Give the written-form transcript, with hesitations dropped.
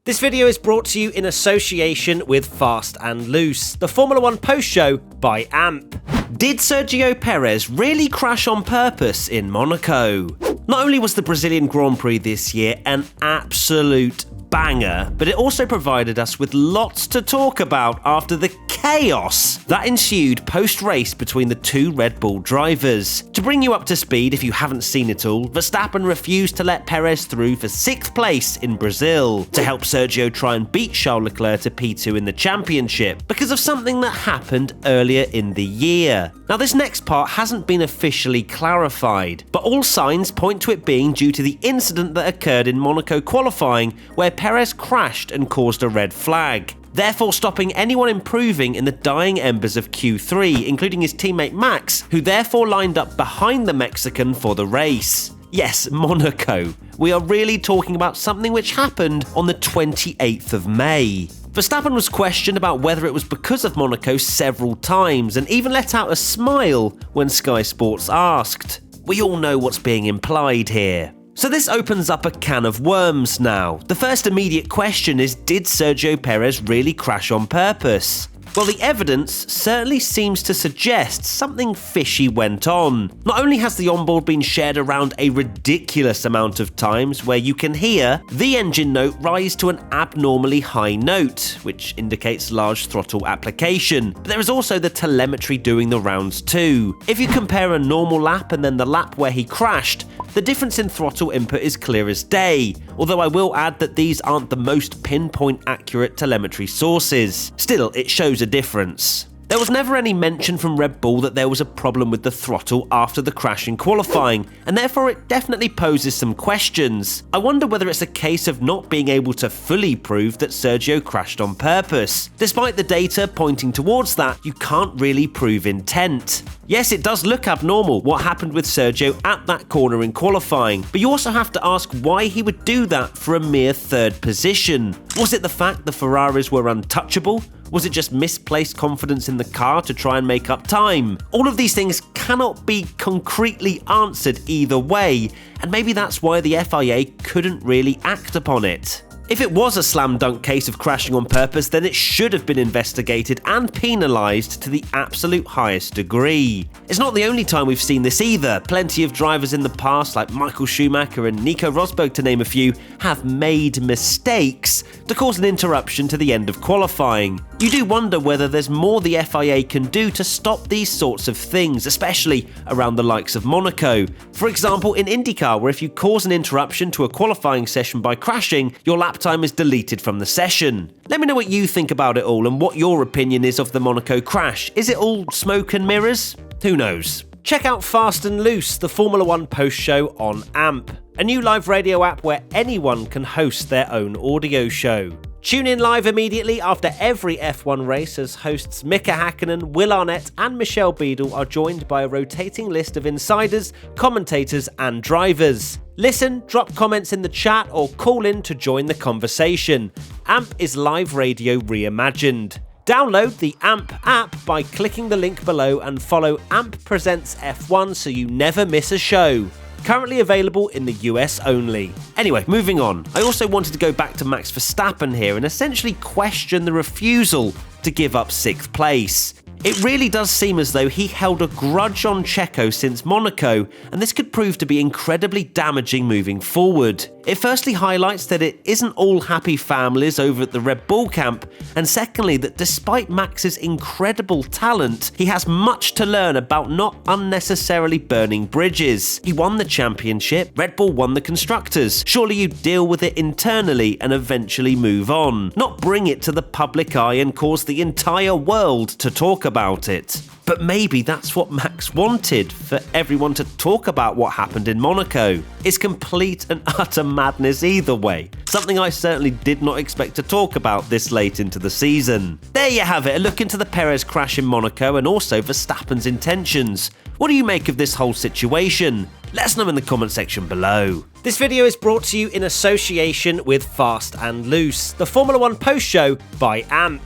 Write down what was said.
This video is brought to you in association with Fast and Loose, the Formula 1 post show by AMP. Did Sergio Perez really crash on purpose in Monaco? Not only was the Brazilian Grand Prix this year an absolute banger, but it also provided us with lots to talk about after the chaos that ensued post-race between the two Red Bull drivers. To bring you up to speed if you haven't seen it all, Verstappen refused to let Perez through for 6th place in Brazil to help Sergio try and beat Charles Leclerc to P2 in the championship because of something that happened earlier in the year. Now this next part hasn't been officially clarified, but all signs point to it being due to the incident that occurred in Monaco qualifying where Perez crashed and caused a red flag, therefore stopping anyone improving in the dying embers of Q3, including his teammate Max, who therefore lined up behind the Mexican for the race. Yes, Monaco. We are really talking about something which happened on the 28th of May. Verstappen was questioned about whether it was because of Monaco several times and even let out a smile when Sky Sports asked. We all know what's being implied here. So this opens up a can of worms now. The first immediate question is, did Sergio Perez really crash on purpose? Well, the evidence certainly seems to suggest something fishy went on. Not only has the onboard been shared around a ridiculous amount of times where you can hear the engine note rise to an abnormally high note, which indicates large throttle application, but there is also the telemetry doing the rounds too. If you compare a normal lap and then the lap where he crashed, the difference in throttle input is clear as day, although I will add that these aren't the most pinpoint accurate telemetry sources. Still, it shows a difference. There was never any mention from Red Bull that there was a problem with the throttle after the crash in qualifying, and therefore it definitely poses some questions. I wonder whether it's a case of not being able to fully prove that Sergio crashed on purpose. Despite the data pointing towards that, you can't really prove intent. Yes, it does look abnormal what happened with Sergio at that corner in qualifying, but you also have to ask why he would do that for a mere third position. Was it the fact the Ferraris were untouchable? Was it just misplaced confidence in the car to try and make up time? All of these things cannot be concretely answered either way, and maybe that's why the FIA couldn't really act upon it. If it was a slam dunk case of crashing on purpose, then it should have been investigated and penalised to the absolute highest degree. It's not the only time we've seen this either. Plenty of drivers in the past, like Michael Schumacher and Nico Rosberg to name a few, have made mistakes to cause an interruption to the end of qualifying. You do wonder whether there's more the FIA can do to stop these sorts of things, especially around the likes of Monaco. For example, in IndyCar, where if you cause an interruption to a qualifying session by crashing, your lap time is deleted from the session. Let me know what you think about it all and what your opinion is of the Monaco crash. Is it all smoke and mirrors? Who knows? Check out Fast and Loose, the Formula 1 post show on AMP, a new live radio app where anyone can host their own audio show. Tune in live immediately after every F1 race as hosts Mika, Will Arnett and Michelle Beadle are joined by a rotating list of insiders, commentators and drivers. Listen, drop comments in the chat or call in to join the conversation. AMP is live radio reimagined. Download the AMP app by clicking the link below and follow AMP Presents F1 so you never miss a show. Currently available in the US only. Anyway, moving on. I also wanted to go back to Max Verstappen here and essentially question the refusal to give up 6th place. It really does seem as though he held a grudge on Checo since Monaco, and this could prove to be incredibly damaging moving forward. It firstly highlights that it isn't all happy families over at the Red Bull camp, and secondly that despite Max's incredible talent, he has much to learn about not unnecessarily burning bridges. He won the championship, Red Bull won the constructors. Surely you deal with it internally and eventually move on, not bring it to the public eye and cause the entire world to talk about it. But maybe that's what Max wanted, for everyone to talk about what happened in Monaco. It's complete and utter madness either way, something I certainly did not expect to talk about this late into the season. There you have it, a look into the Perez crash in Monaco and also Verstappen's intentions. What do you make of this whole situation? Let us know in the comment section below. This video is brought to you in association with Fast and Loose, the Formula 1 post show by AMP.